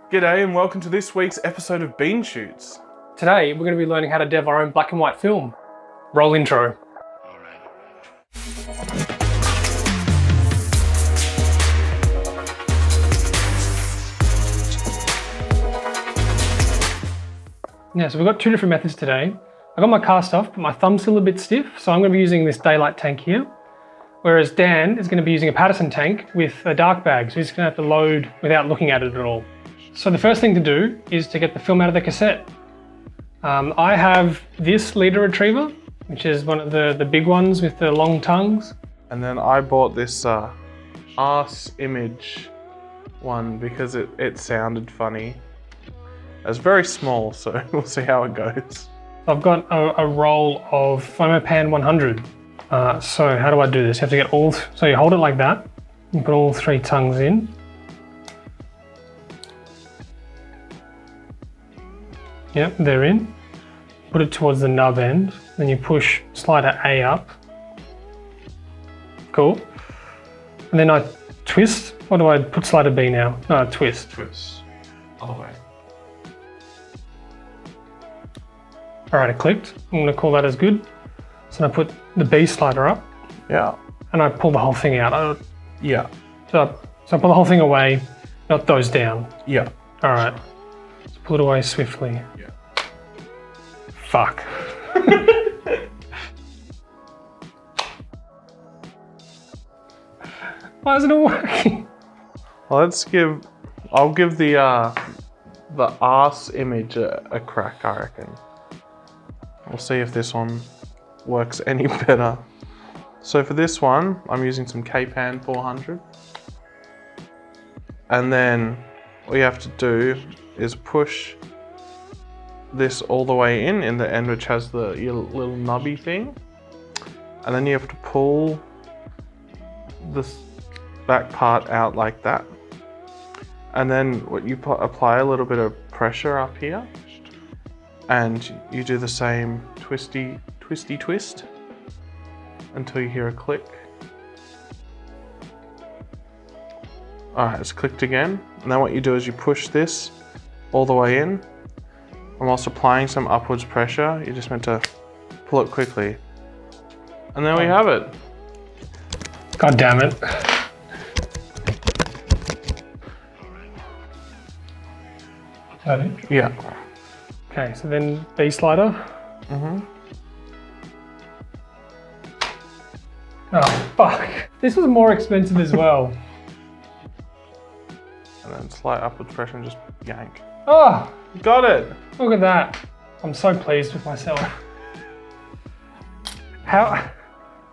G'day and welcome to this week's episode of Bean Shoots. Today we're going to be learning how to dev our own black and white film. Roll intro. Yeah, so we've got two different methods today. I got my cast off, but my thumb's still a bit stiff, so I'm going to be using this daylight tank here. Whereas Dan is going to be using a Paterson tank with a dark bag, so he's going to have to load without looking at it at all. So the first thing to do is to get the film out of the cassette. I have this leader retriever, which is one of the big ones with the long tongues. And then I bought this arse image one because it sounded funny. It's very small, so we'll see how it goes. I've got a roll of Fomopan 100. So how do I do this? You have to get all, so you hold it like that, you put all three tongues in. Yep, they're in. Put it towards the nub end, then you push slider A up. Cool. And then I twist, or do I put slider B now? No, twist. Twist. Other way. All right, it clicked. I'm gonna call that as good. So I put the B slider up. Yeah. And I pull the whole thing out. Yeah. So I pull the whole thing away, not those down. Yeah. All right. So pull it away swiftly. Yeah. Fuck. Why isn't it working? Well, I'll give the arse image a crack, I reckon. We'll see if this one works any better. So for this one, I'm using some K-Pan 400. And then all you have to do is push this all the way in the end, which has your little nubby thing. And then you have to pull this back part out like that. And then you apply a little bit of pressure up here. And you do the same twisty twist until you hear a click. All right, it's clicked again. And then what you do is you push this all the way in. And whilst applying some upwards pressure, you're just meant to pull it quickly. And there we have it. God damn it. That it? Yeah. Okay, so then B slider. Mm-hmm. Oh, fuck. This was more expensive as well. And then slight upwards pressure and just yank. Oh, Got it. look at that. I'm so pleased with myself.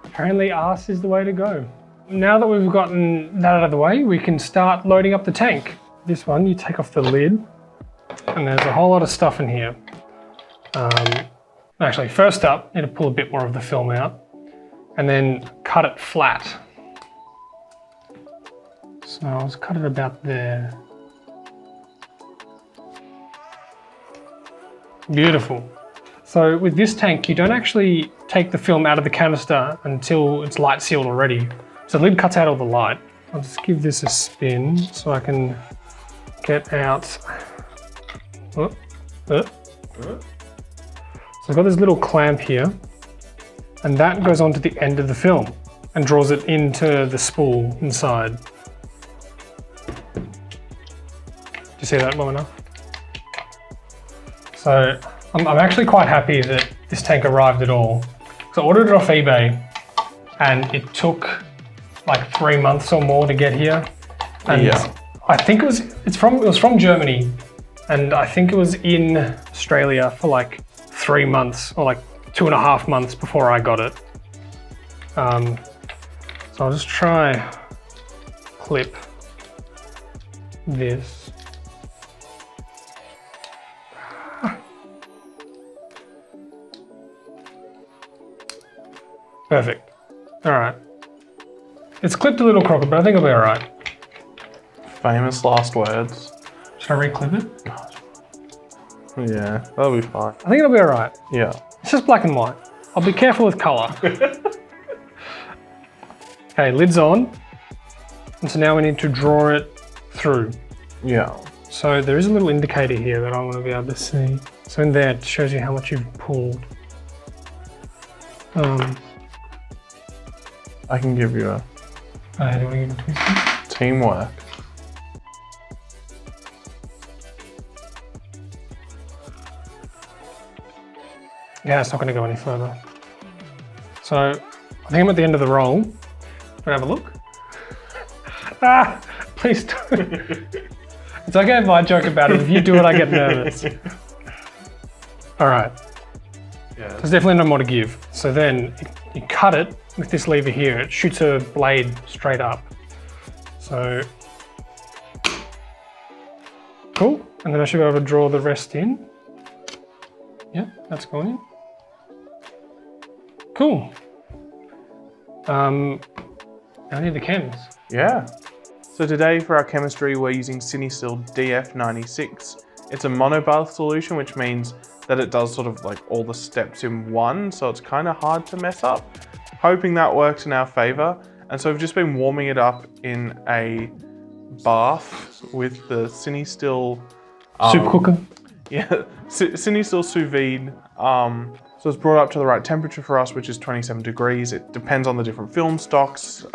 Apparently arse is the way to go. Now that we've gotten that out of the way, we can start loading up the tank. This one, you take off the lid, and there's a whole lot of stuff in here. Actually, first up, you need to pull a bit more of the film out, and then cut it flat. So I'll just cut it about there. Beautiful. So with this tank, you don't actually take the film out of the canister until it's light sealed already. So the lid cuts out all the light. I'll just give this a spin so I can get out. So I've got this little clamp here, and that goes onto the end of the film and draws it into the spool inside. Do you see that well enough? So I'm actually quite happy that this tank arrived at all. So I ordered it off eBay, and it took like 3 months or more to get here. And Yeah. I think it was from Germany, and I think it was in Australia for like 3 months or like 2.5 months before I got it. So I'll just try clip this. Perfect. All right. It's clipped a little crooked, but I think it'll be all right. Famous last words. Should I re-clip it? Yeah, that'll be fine. I think it'll be all right. Yeah. It's just black and white. I'll be careful with color. Okay, lid's on. And so now we need to draw it through. Yeah. So there is a little indicator here that I want to be able to see. So in there, it shows you how much you've pulled. I can give you a do you want to give it to me? teamwork. Yeah, it's not going to go any further. So I think I'm at the end of the roll. Want to have a look? Ah, please don't. It's okay if I joke about it. If you do it, I get nervous. All right. Yeah. There's definitely no more to give. So then you cut it with this lever here. It shoots a blade straight up. So cool. And then I should be able to draw the rest in. Yeah, that's going in. Cool. Now I need the chems. Yeah. So today for our chemistry, we're using CineStill DF96. It's a monobath solution, which means that it does sort of like all the steps in one, so it's kind of hard to mess up. Hoping that works in our favor. And so we've just been warming it up in a bath with the CineStill Soup cooker. Yeah, CineStill sous vide. So it's brought up to the right temperature for us, which is 27 degrees. It depends on the different film stocks,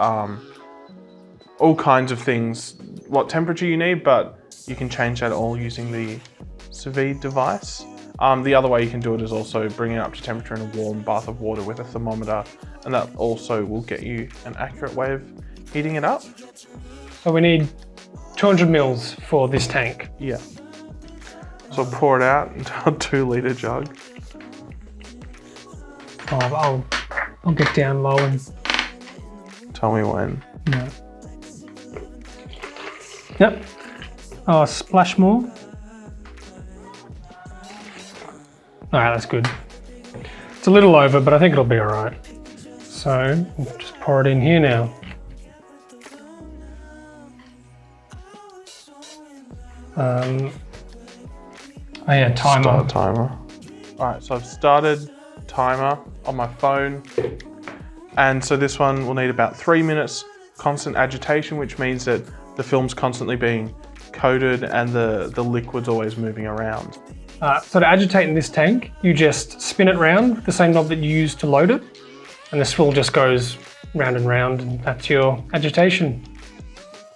all kinds of things, what temperature you need, but you can change that all using the sous vide device. The other way you can do it is also bring it up to temperature in a warm bath of water with a thermometer, and that also will get you an accurate way of heating it up. So we need 200 mils for this tank. Yeah. So pour it out into a 2-litre jug. Oh, I'll get down low and... Tell me when. No. Yep. Oh, splash more. All right, that's good. It's a little over, but I think it'll be all right. So we'll just pour it in here now. Oh yeah, timer. Start timer. All right, so I've started timer on my phone. And so this one will need about 3 minutes constant agitation, which means that the film's constantly being coated and the liquid's always moving around. So to agitate in this tank, you just spin it round with the same knob that you used to load it. And the swivel just goes round and that's your agitation.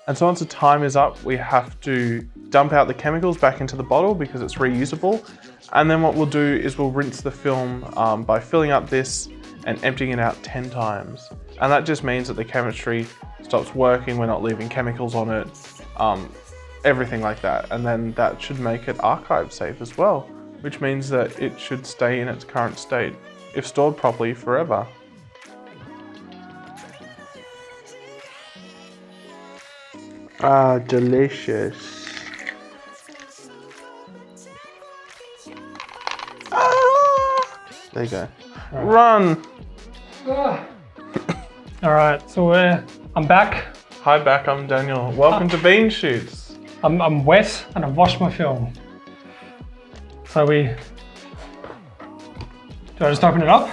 And so once the time is up, we have to dump out the chemicals back into the bottle because it's reusable. And then what we'll do is we'll rinse the film by filling up this and emptying it out 10 times. And that just means that the chemistry stops working, we're not leaving chemicals on it, everything like that. And then that should make it archive safe as well, which means that it should stay in its current state, if stored properly, forever. Ah, delicious. Ah! There you go. Right. Run! All right, so I'm back. Hi back, I'm Daniel. Welcome to Bean Shoots. I'm wet and I've washed my film. So do I just open it up?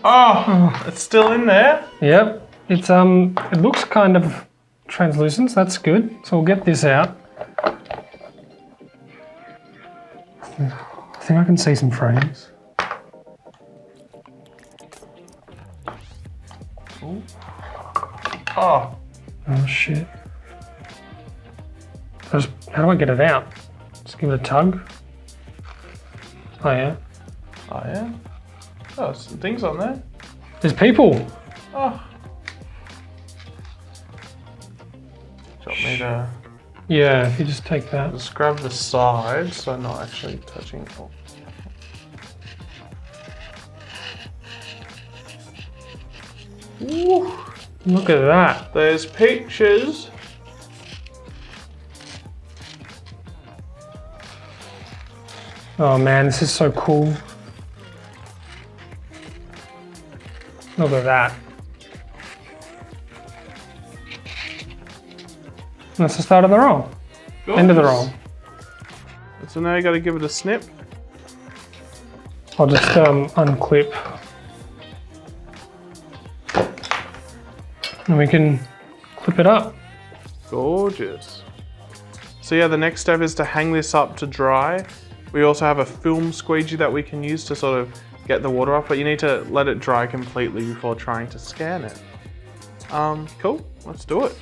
Oh, it's still in there? Yep. It's it looks kind of translucent, so that's good. So we'll get this out. I think I can see some frames. Ooh. Oh. Oh shit. How do I get it out? Just give it a tug. Oh yeah. Oh yeah? Oh, some things on there. There's people. Oh. Do you want me to Yeah, if you just take that. just grab the side so I'm not actually touching? Oh. Woo. Look at that. There's pictures. Oh man, this is so cool. Look at that. That's the start of the roll. End of the roll. So now you got to give it a snip. I'll just unclip. And we can clip it up. Gorgeous. So yeah, the next step is to hang this up to dry. We also have a film squeegee that we can use to sort of get the water off, but you need to let it dry completely before trying to scan it. Cool, let's do it.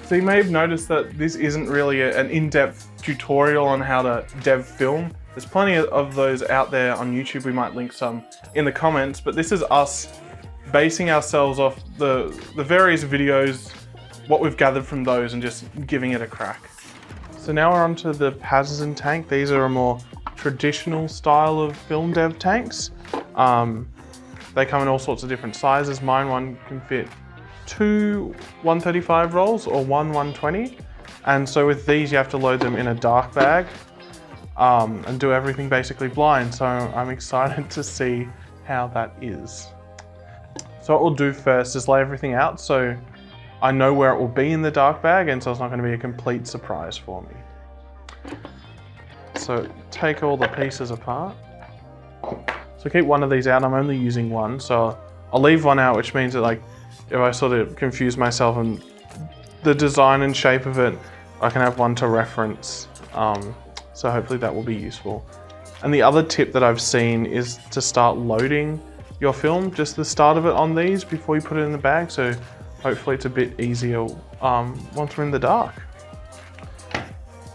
So you may have noticed that this isn't really an in-depth tutorial on how to dev film. There's plenty of those out there on YouTube. We might link some in the comments, but this is us basing ourselves off the various videos, what we've gathered from those, and just giving it a crack. So now we're onto the Patterson tank. These are a more traditional style of film dev tanks. They come in all sorts of different sizes. One can fit 2 135 rolls or 120. And so with these, you have to load them in a dark bag and do everything basically blind. So I'm excited to see how that is. So what we'll do first is lay everything out so I know where it will be in the dark bag, and so it's not going to be a complete surprise for me. So take all the pieces apart. So keep one of these out. I'm only using one, so I'll leave one out, which means that like if I sort of confuse myself and the design and shape of it, I can have one to reference. So hopefully that will be useful. And the other tip that I've seen is to start loading your film, just the start of it on these before you put it in the bag. So hopefully it's a bit easier once we're in the dark.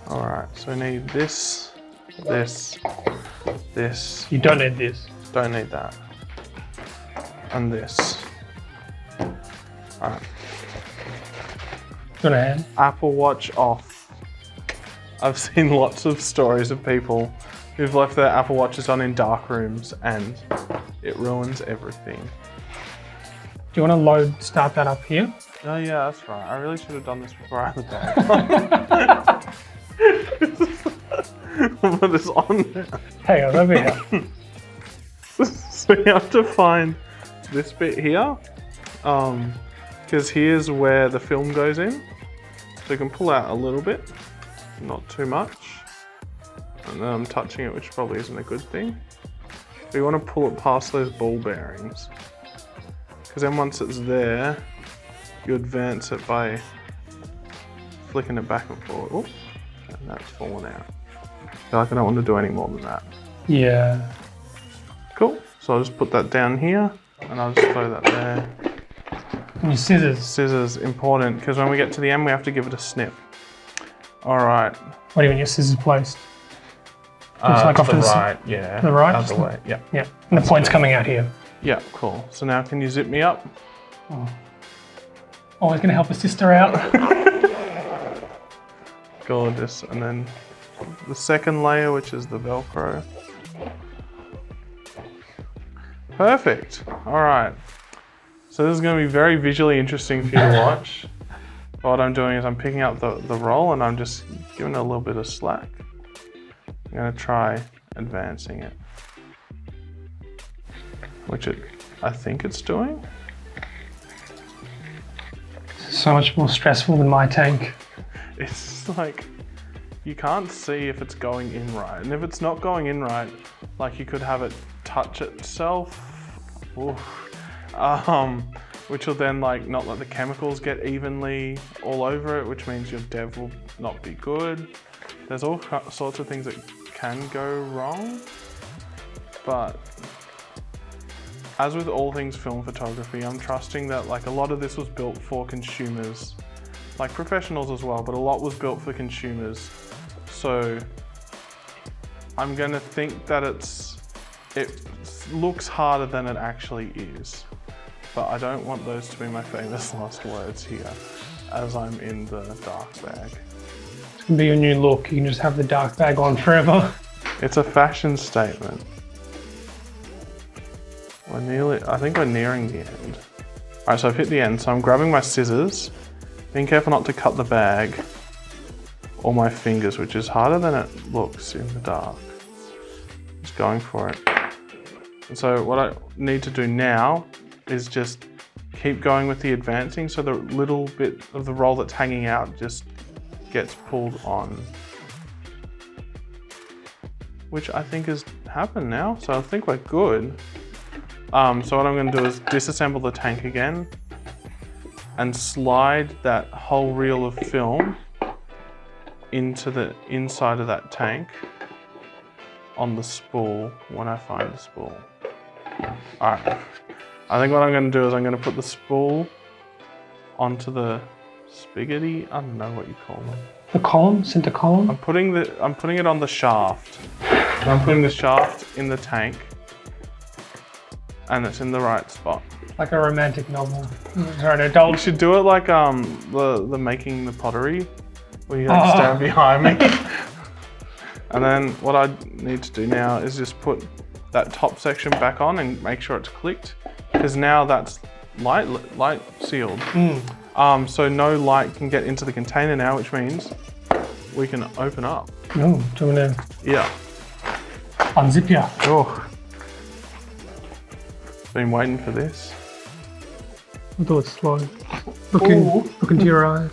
All right, so we need this, this. You don't need this. Don't need that. And this. All right. Got a hand? Apple Watch off. I've seen lots of stories of people who've left their Apple Watches on in dark rooms and it ruins everything. Do you want to start that up here? Oh yeah, that's right. I really should have done this before I had the bag. But it's on now. Hang on, over here. So you have to find this bit here, because here's where the film goes in. So you can pull out a little bit, not too much. And then I'm touching it, which probably isn't a good thing. But you want to pull it past those ball bearings. Because then once it's there, you advance it by flicking it back and forward. Oop, and that's fallen out. I feel like I don't want to do any more than that. Yeah. Cool. So I'll just put that down here and I'll just throw that there. And your scissors. Scissors, important, because when we get to the end, we have to give it a snip. All right. What do you mean your scissors placed? Like off to the right, yeah. To the right? Other way, yeah. Yeah. And the point's coming out here. Yeah, cool. So now can you zip me up? Oh. Always going to help a sister out. Gorgeous. And then the second layer, which is the Velcro. Perfect. All right. So this is going to be very visually interesting for you to watch. What I'm doing is I'm picking up the roll and I'm just giving it a little bit of slack. I'm going to try advancing it, which I think it's doing. So much more stressful than my tank. It's like, you can't see if it's going in right. And if it's not going in right, like you could have it touch itself. Oof. Which will then like not let the chemicals get evenly all over it, which means your dev will not be good. There's all sorts of things that can go wrong, but as with all things film photography, I'm trusting that like a lot of this was built for consumers, like professionals as well, but a lot was built for consumers. So I'm gonna think that it looks harder than it actually is. But I don't want those to be my famous last words here, as I'm in the dark bag. It's gonna be your new look. You can just have the dark bag on forever. It's a fashion statement. I think we're nearing the end. All right, so I've hit the end, so I'm grabbing my scissors, being careful not to cut the bag or my fingers, which is harder than it looks in the dark. Just going for it. And so what I need to do now is just keep going with the advancing, so the little bit of the roll that's hanging out just gets pulled on, which I think has happened now, so I think we're good. So what I'm going to do is disassemble the tank again and slide that whole reel of film into the inside of that tank on the spool when I find the spool. Alright, I think what I'm going to do is I'm going to put the spool onto the spiggity, I don't know what you call them. The column, center column. I'm putting it on the shaft. I'm putting the shaft in the tank, and it's in the right spot. Like a romantic novel. Or an adult. You should do it like the making the pottery, where you like stand behind me. And then what I need to do now is just put that top section back on and make sure it's clicked, because now that's light sealed. So no light can get into the container now, which means we can open up. Oh, do you want to Yeah. unzip ya? Oh. Been waiting for this. I'll do it slow. Look into your eyes.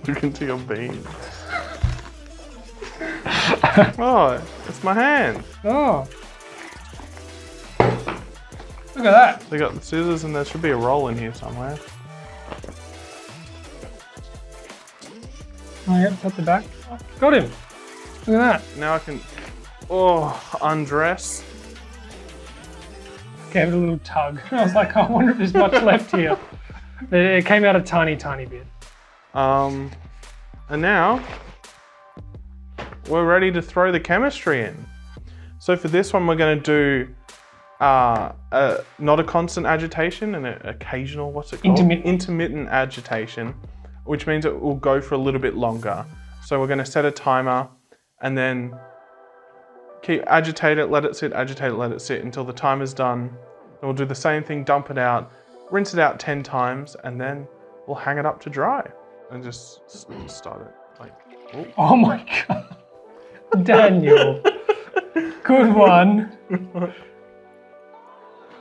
Look into your beans. Oh, it's my hand. Oh. Look at that. They got the scissors and there should be a roll in here somewhere. Oh, yep, at the back. Got him. Look at that. Now I can, undress. Gave it a little tug. I was like, I wonder if there's much left here. It came out a tiny, tiny bit. And now we're ready to throw the chemistry in. So for this one, we're going to do not a constant agitation and an occasional, what's it called? Intermittent agitation, which means it will go for a little bit longer. So we're going to set a timer and then keep agitate it, let it sit, agitate it, let it sit until the timer's done. Then we'll do the same thing, dump it out, rinse it out 10 times, and then we'll hang it up to dry and just start it. Like, oh my God. Daniel. Good one.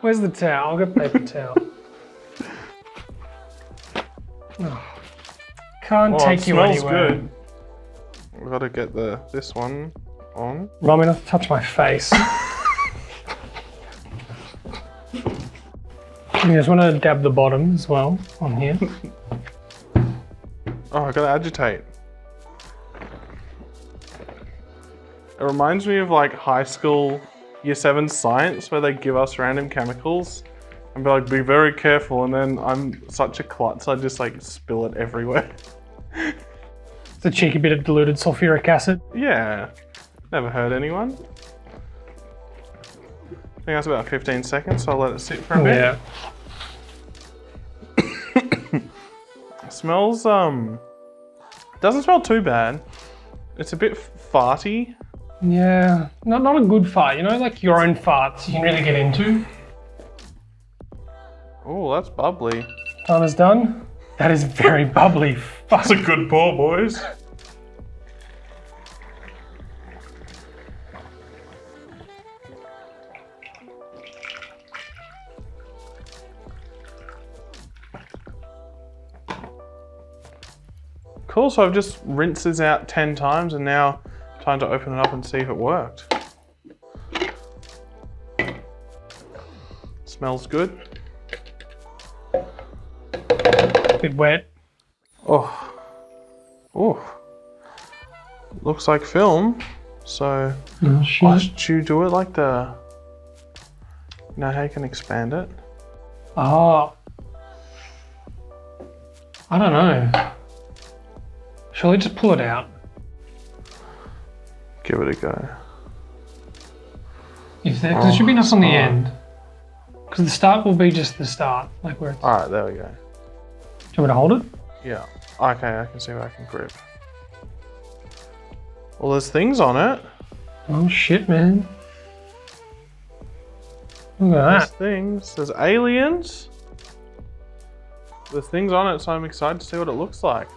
Where's the towel? I'll get paper towel. Oh. Can't take you anywhere. Good. We've got to get this one on. Remind me not to touch my face. You just want to dab the bottom as well on here. Oh, I gotta agitate. It reminds me of like high school year 7 science where they give us random chemicals and be like, be very careful, and then I'm such a klutz, I just like spill it everywhere. It's a cheeky bit of diluted sulfuric acid. Yeah, never hurt anyone. I think that's about 15 seconds, so I'll let it sit for a bit. Yeah. It smells, doesn't smell too bad. It's a bit farty. Yeah, not a good fart. You know, like your own farts you can really get into. Oh, that's bubbly. Time is done. That is very bubbly. That's a good pour, boys. Cool, so I've just rinsed this out 10 times and now time to open it up and see if it worked. Smells good. Bit wet. Oh, looks like film. So, should you do it like the? You know how you can expand it? Oh, I don't know. Shall we just pull it out? Give it a go. Because there should be enough on the end. Because the start will be just the start, like where it's. All right, there we go. Do you want me to hold it? Yeah. Okay, I can see where I can grip. Well, there's things on it. Oh shit, man. Look at There's that. things. There's aliens. There's things on it, so I'm excited to see what it looks like.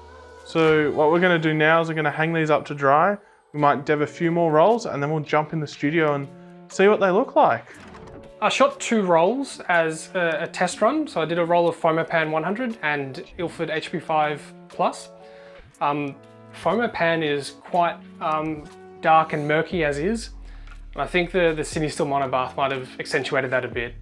So what we're going to do now is we're going to hang these up to dry. We might dev a few more rolls and then we'll jump in the studio and see what they look like. I shot 2 rolls as a test run. So I did a roll of Fomopan 100 and Ilford HP5 Plus. Fomopan is quite dark and murky as is. And I think the Sydney Still Monobath might have accentuated that a bit.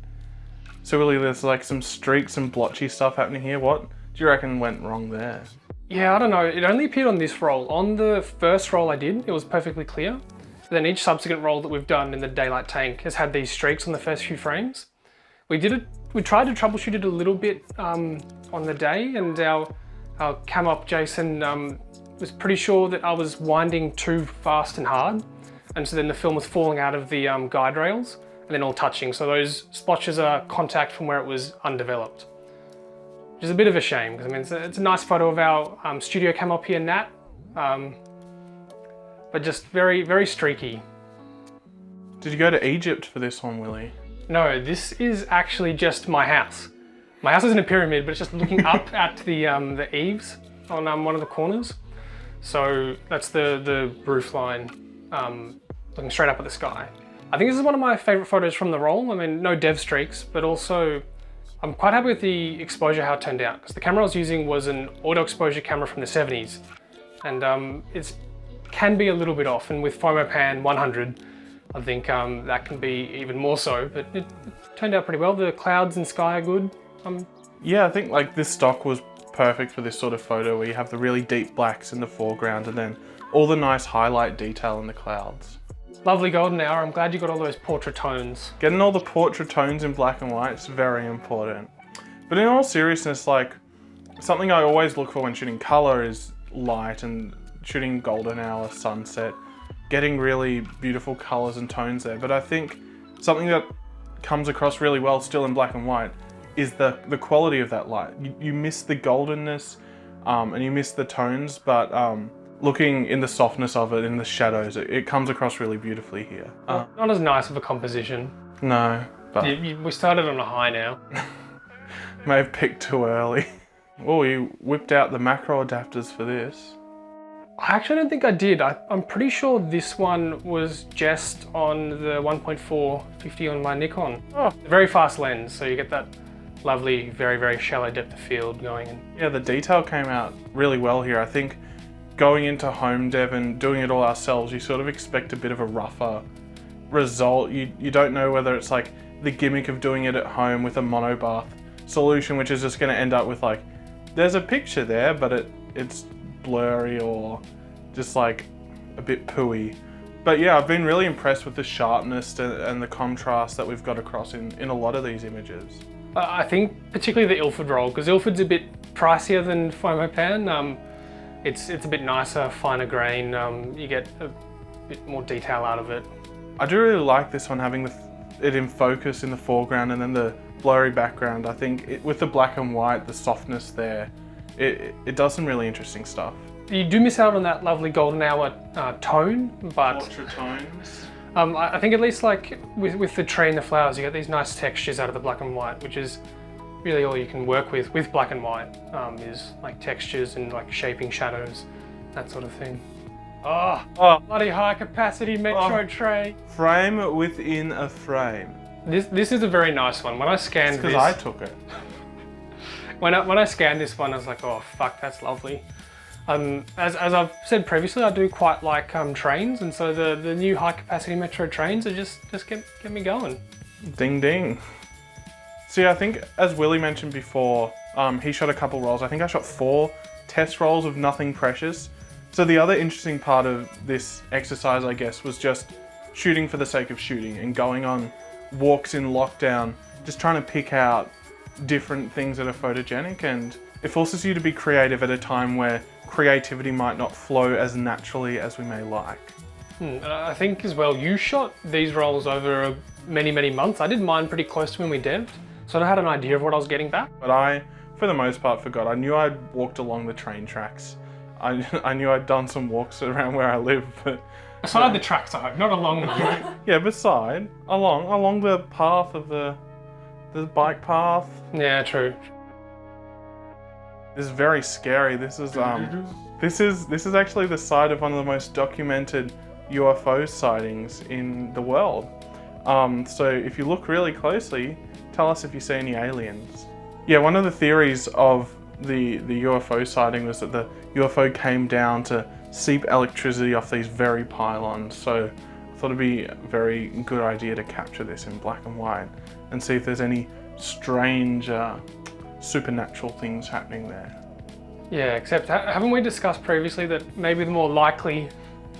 So Willie, there's like some streaks and blotchy stuff happening here. What do you reckon went wrong there? Yeah, I don't know. It only appeared on this roll. On the first roll I did, it was perfectly clear. Then each subsequent roll that we've done in the daylight tank has had these streaks on the first few frames. We tried to troubleshoot it a little bit on the day, and our cam op Jason was pretty sure that I was winding too fast and hard, and so then the film was falling out of the guide rails and then all touching. So those splotches are contact from where it was undeveloped, which is a bit of a shame, because I mean it's a nice photo of our studio cam op here, Nat, but just very, very streaky. Did you go to Egypt for this one, Willie? No, this is actually just my house. My house isn't a pyramid, but it's just looking up at the eaves on one of the corners. So that's the roof line, looking straight up at the sky. I think this is one of my favorite photos from the roll. I mean, no dev streaks, but also I'm quite happy with the exposure, how it turned out, because the camera I was using was an auto exposure camera from the 70s, and it can be a little bit off, and with Fomopan 100, I think that can be even more so, but it turned out pretty well. The clouds and sky are good. Yeah, I think like this stock was perfect for this sort of photo where you have the really deep blacks in the foreground and then all the nice highlight detail in the clouds. Lovely golden hour. I'm glad you got all those portrait tones. Getting all the portrait tones in black and white is very important. But in all seriousness, like something I always look for when shooting color is light, and shooting golden hour, sunset, getting really beautiful colors and tones there. But I think something that comes across really well still in black and white is the quality of that light. You miss the goldenness and you miss the tones, but looking in the softness of it, in the shadows, it comes across really beautifully here. Not as nice of a composition. No, but We started on a high now. may have picked too early. Oh, you whipped out the macro adapters for this. I actually don't think I did. I'm pretty sure this one was just on the 1.4 50 on my Nikon. Oh, very fast lens, so you get that lovely, very, very shallow depth of field going in. Yeah, the detail came out really well here. I think going into home dev and doing it all ourselves, you sort of expect a bit of a rougher result. You don't know whether it's like the gimmick of doing it at home with a monobath solution, which is just going to end up with like, there's a picture there, but it's blurry or just like a bit pooey. But yeah, I've been really impressed with the sharpness and the contrast that we've got across in a lot of these images. I think particularly the Ilford roll, because Ilford's a bit pricier than Fomopan. It's a bit nicer, finer grain. You get a bit more detail out of it. I do really like this one, having it in focus in the foreground and then the blurry background. I think with the black and white, the softness there, it does some really interesting stuff. You do miss out on that lovely golden hour tone, but Portrait tones. I think at least like with the tree and the flowers, you get these nice textures out of the black and white, which is really all you can work with black and white, is like textures and like shaping shadows, that sort of thing. Oh, bloody high capacity Metro tray. Frame within a frame. This is a very nice one. When I scanned this, because I took it. When I scanned this one, I was like, oh fuck, that's lovely. As I've said previously, I do quite like trains, and so the new high capacity Metro trains are just get me going. Ding ding. See, I think as Willie mentioned before, he shot a couple rolls. I think I shot 4 test rolls of nothing precious. So the other interesting part of this exercise, I guess, was just shooting for the sake of shooting and going on walks in lockdown, just trying to pick out different things that are photogenic, and it forces you to be creative at a time where creativity might not flow as naturally as we may like. I think as well, you shot these rolls over many, many months. I did mine pretty close to when we dev'd, so I had an idea of what I was getting back. But I, for the most part, forgot. I knew I'd walked along the train tracks. I knew I'd done some walks around where I live, but... Beside the tracks, I hope, not along them. Yeah, along the path of the bike path. Yeah, true. This is very scary. This is actually the site of one of the most documented UFO sightings in the world. So if you look really closely, tell us if you see any aliens. Yeah, one of the theories of the UFO sighting was that the UFO came down to seep electricity off these very pylons. So I thought it'd be a very good idea to capture this in black and white and see if there's any strange supernatural things happening there. Yeah, except haven't we discussed previously that maybe the more likely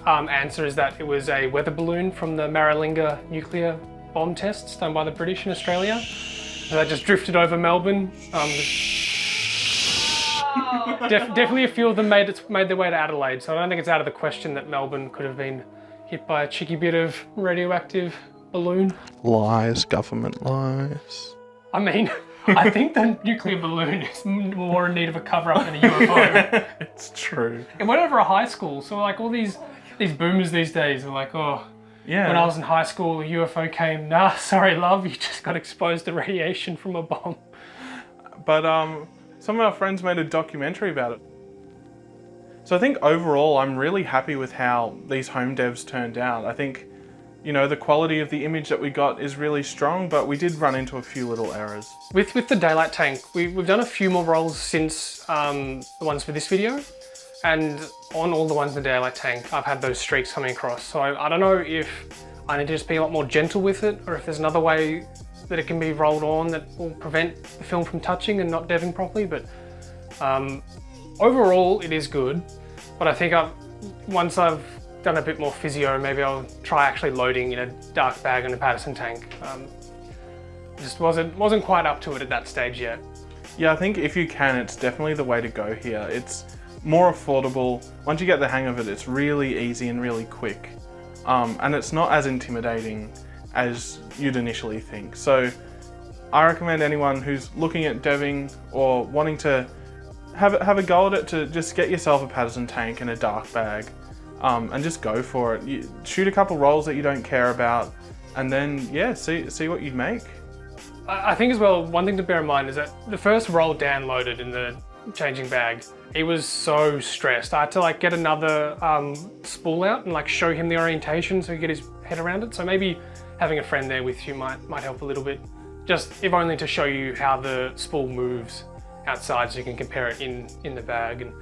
answer is that it was a weather balloon from the Maralinga nuclear bomb tests done by the British in Australia? So that just drifted over Melbourne. Definitely a few of them made their way to Adelaide, so I don't think it's out of the question that Melbourne could have been hit by a cheeky bit of radioactive balloon. Lies, government lies. I mean, I think the nuclear balloon is more in need of a cover-up than a UFO. It's true. It went over a high school, so like all these boomers these days are like, oh, Yeah. when I was in high school, a UFO came. Nah, sorry, love, you just got exposed to radiation from a bomb. But some of our friends made a documentary about it. So I think overall, I'm really happy with how these home devs turned out. I think, you know, the quality of the image that we got is really strong, but we did run into a few little errors. With the daylight tank, we've done a few more rolls since the ones for this video, and on all the ones in the daylight tank, I've had those streaks coming across. So I don't know if I need to just be a lot more gentle with it, or if there's another way that it can be rolled on that will prevent the film from touching and not deving properly, but overall it is good. But I think once I've done a bit more physio, maybe I'll try actually loading in a dark bag in a Paterson tank. Just wasn't quite up to it at that stage yet. Yeah, I think if you can, it's definitely the way to go here. It's more affordable. Once you get the hang of it, it's really easy and really quick. And it's not as intimidating as you'd initially think. So I recommend anyone who's looking at deving or wanting to have a go at it to just get yourself a Paterson tank and a dark bag, and just go for it. You shoot a couple rolls that you don't care about, and then yeah, see what you make. I think as well, one thing to bear in mind is that the first roll Dan loaded in the changing bag, he was so stressed. I had to like get another spool out and like show him the orientation so he could get his head around it. So maybe having a friend there with you might help a little bit. Just if only to show you how the spool moves outside so you can compare it in the bag and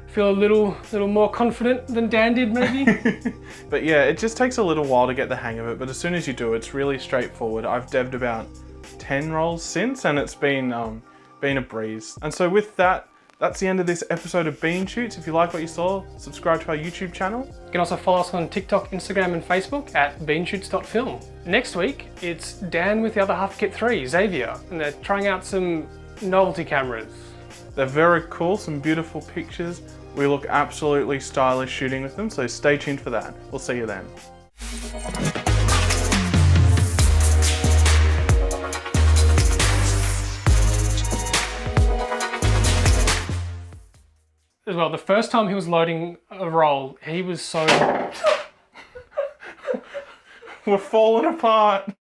feel a little more confident than Dan did maybe. But yeah, it just takes a little while to get the hang of it, but as soon as you do, it's really straightforward. I've devved about 10 rolls since, and it's been a breeze. And so with that, that's the end of this episode of Bean Shoots. If you like what you saw, subscribe to our YouTube channel. You can also follow us on TikTok, Instagram and Facebook at beanshoots.film. Next week, it's Dan with the other half of Kit 3, Xavier, and they're trying out some novelty cameras. They're very cool, some beautiful pictures. We look absolutely stylish shooting with them, so stay tuned for that. We'll see you then. As well, the first time he was loading a roll, he was so... We're falling apart.